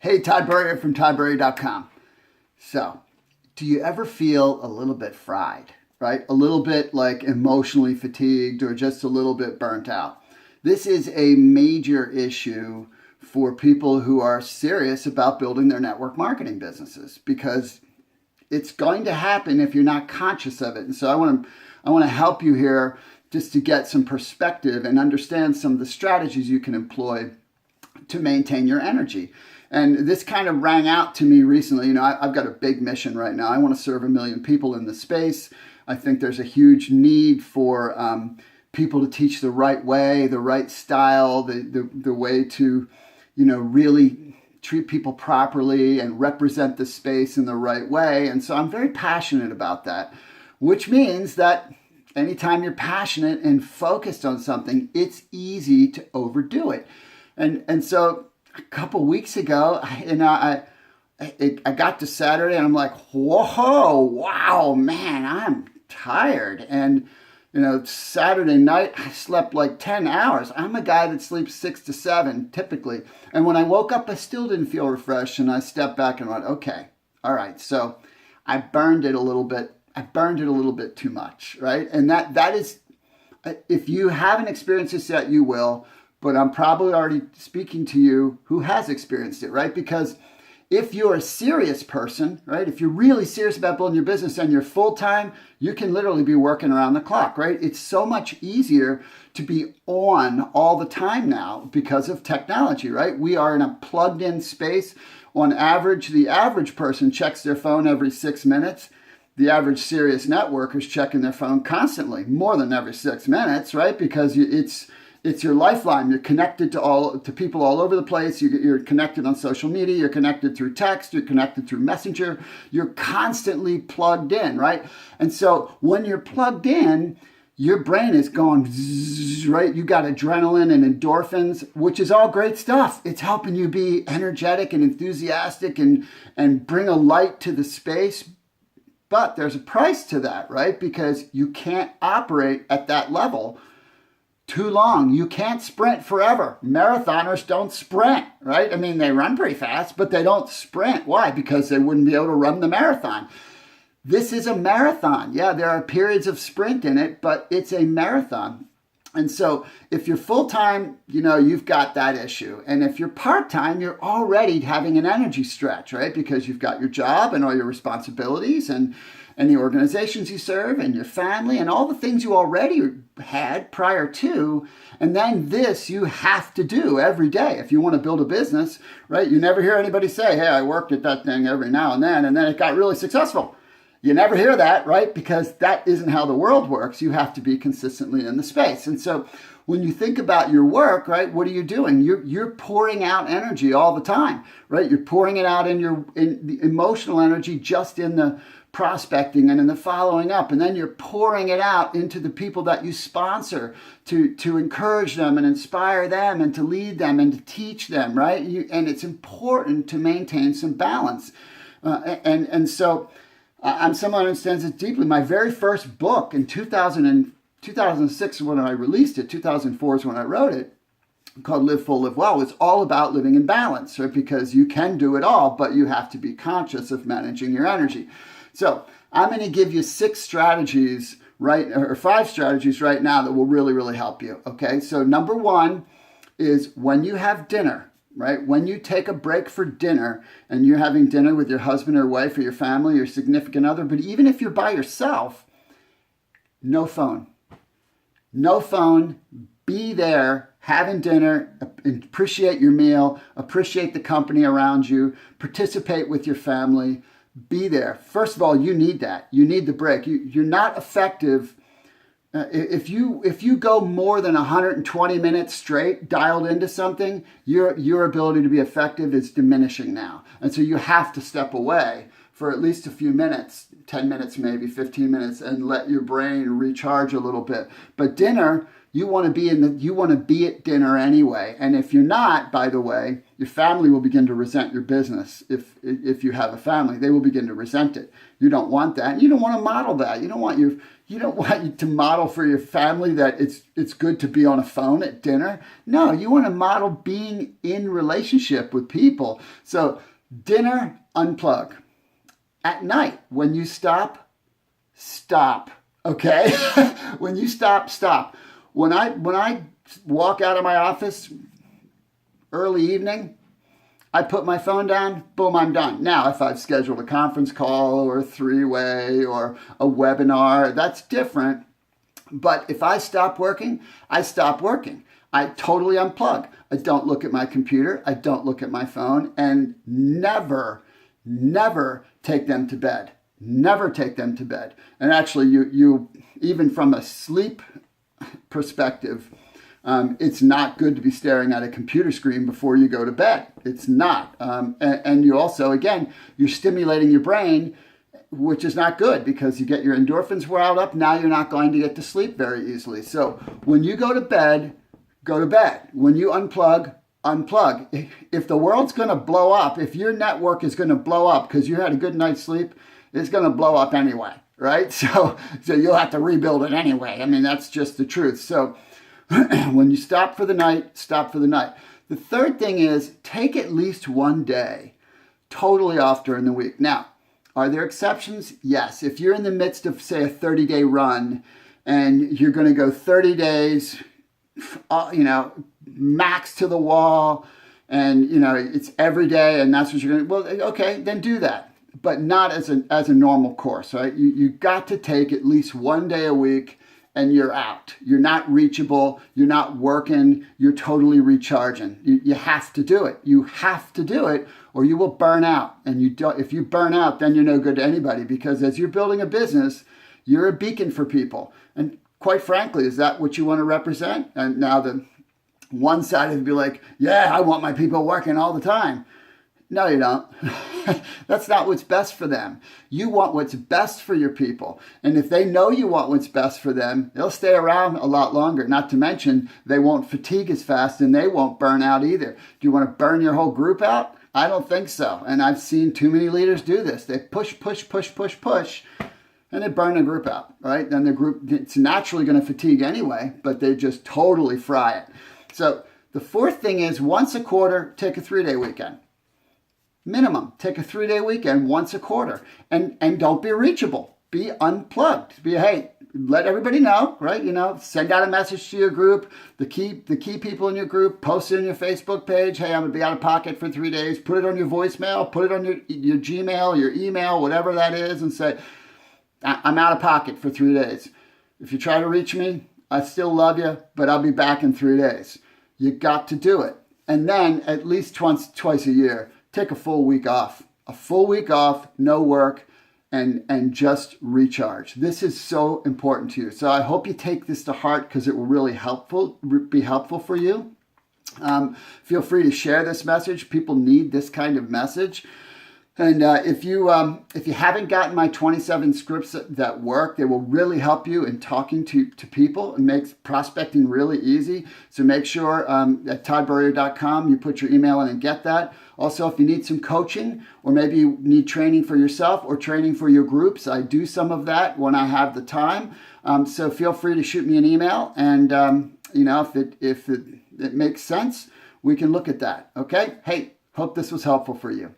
Hey, Todd Burrier from toddburrier.com. So, do you ever feel a little bit fried, right? A little bit like emotionally fatigued or just a little bit burnt out? This is a major issue for people who are serious about building their network marketing businesses because it's going to happen if you're not conscious of it. And so I want to help you here just to get some perspective and understand some of the strategies you can employ to maintain your energy. And this kind of rang out to me recently. You know, I've got a big mission right now. I want to serve 1 million people in the space. I think there's a huge need for people to teach the right way, the right style, the way to, really treat people properly and represent the space in the right way. And so I'm very passionate about that, which means that anytime you're passionate and focused on something, it's easy to overdo it. And so a couple weeks ago, I got to Saturday and I'm like, whoa, wow, man, I'm tired. And, Saturday night, I slept like 10 hours. I'm a guy that sleeps 6 to 7 typically. And when I woke up, I still didn't feel refreshed. And I stepped back and went, okay, all right. So I burned it a little bit. I burned it a little bit too much, right? And that is, if you haven't experienced this yet, you will. But I'm probably already speaking to you who has experienced it, right? Because if you're a serious person, right? If you're really serious about building your business and you're full-time, you can literally be working around the clock, right? It's so much easier to be on all the time now because of technology, right? We are in a plugged-in space. On average, the average person checks their phone every 6 minutes. The average serious networker is checking their phone constantly, more than every 6 minutes, right? Because it's your lifeline. You're connected to people all over the place. You're connected on social media. You're connected through text. You're connected through Messenger. You're constantly plugged in, right? And so when you're plugged in, your brain is going, zzz, right? You got adrenaline and endorphins, which is all great stuff. It's helping you be energetic and enthusiastic and bring a light to the space. But there's a price to that, right? Because you can't operate at that level too long. You can't sprint forever. Marathoners don't sprint, right? I mean, they run pretty fast, but they don't sprint. Why? Because they wouldn't be able to run the marathon. This is a marathon. Yeah, there are periods of sprint in it, but it's a marathon. And so if you're full-time, you've got that issue. And if you're part-time, you're already having an energy stretch, right? Because you've got your job and all your responsibilities and the organizations you serve and your family and all the things you already had prior to. And then this you have to do every day if you want to build a business, right? You never hear anybody say, hey, I worked at that thing every now and then it got really successful. You never hear that, right? Because that isn't how the world works. You have to be consistently in the space. And so when you think about your work, right, what are you doing? You're pouring out energy all the time, right? You're pouring it out in the emotional energy, just in the prospecting and in the following up. And then you're pouring it out into the people that you sponsor to encourage them and inspire them and to lead them and to teach them, right? And it's important to maintain some balance. And so I'm someone who understands it deeply. My very first book in 2006 when I released it, 2004 is when I wrote it, called Live Full, Live Well. It's all about living in balance, right? Because you can do it all, but you have to be conscious of managing your energy. So I'm going to give you 6 strategies, right, or 5 strategies right now that will really, really help you, okay? So number 1 is when you have dinner, right? When you take a break for dinner and you're having dinner with your husband or wife or your family or significant other, but even if you're by yourself, no phone. No phone. Be there, having dinner, appreciate your meal, appreciate the company around you, participate with your family, be there. First of all, you need that. You need the break. You're not effective. If you go more than 120 minutes straight dialed into something, your ability to be effective is diminishing now. And so you have to step away for at least a few minutes, 10 minutes maybe, 15 minutes, and let your brain recharge a little bit. But dinner You want to be at dinner anyway. And if you're not, by the way, your family will begin to resent your business. If you have a family, they will begin to resent it. You don't want that. You don't want to model that. You don't want to model for your family that it's good to be on a phone at dinner. No, you want to model being in relationship with people. So dinner, unplug. At night, when you stop. Okay? When you stop. When I walk out of my office early evening, I put my phone down, boom, I'm done. Now, if I've scheduled a conference call or a three-way or a webinar, that's different. But if I stop working, I stop working. I totally unplug. I don't look at my computer. I don't look at my phone, and never take them to bed. Never take them to bed. And actually, you even from a sleep perspective, it's not good to be staring at a computer screen before you go to bed. It's not. And you also, again, you're stimulating your brain, which is not good because you get your endorphins riled up. Now you're not going to get to sleep very easily. So when you go to bed, go to bed. When you unplug. If the world's going to blow up, if your network is going to blow up because you had a good night's sleep, it's going to blow up anyway, right? So you'll have to rebuild it anyway. I mean, that's just the truth. So when you stop for the night, stop for the night. The third thing is take at least one day totally off during the week. Now, are there exceptions? Yes. If you're in the midst of, say, a 30-day run and you're going to go 30 days, max to the wall, and, it's every day and that's what you're going to, well, okay, then do that. But not as a normal course, right? You got to take at least one day a week and you're out. You're not reachable. You're not working. You're totally recharging. You have to do it. You have to do it or you will burn out. And if you burn out, then you're no good to anybody because as you're building a business, you're a beacon for people. And quite frankly, is that what you want to represent? And now the one side would be like, yeah, I want my people working all the time. No, you don't. That's not what's best for them. You want what's best for your people. And if they know you want what's best for them, they'll stay around a lot longer. Not to mention, they won't fatigue as fast and they won't burn out either. Do you want to burn your whole group out? I don't think so. And I've seen too many leaders do this. They push, and they burn the group out, right? Then the group, it's naturally going to fatigue anyway, but they just totally fry it. So the fourth thing is once a quarter, take a 3-day weekend. Minimum, take a 3-day weekend once a quarter and don't be reachable. Be unplugged. Hey, let everybody know, right? Send out a message to your group, the key people in your group, post it on your Facebook page. Hey, I'm going to be out of pocket for 3 days. Put it on your voicemail, put it on your Gmail, your email, whatever that is, and say, I'm out of pocket for 3 days. If you try to reach me, I still love you, but I'll be back in 3 days. You got to do it. And then at least twice a year, take a full week off. A full week off, no work, and just recharge. This is so important to you. So I hope you take this to heart because it will really be helpful for you. Feel free to share this message. People need this kind of message. And if you haven't gotten my 27 scripts that work, they will really help you in talking to people and makes prospecting really easy. So make sure at toddburrier.com you put your email in and get that. Also, if you need some coaching or maybe you need training for yourself or training for your groups, I do some of that when I have the time. So feel free to shoot me an email, and if it makes sense, we can look at that. Okay? Hey, hope this was helpful for you.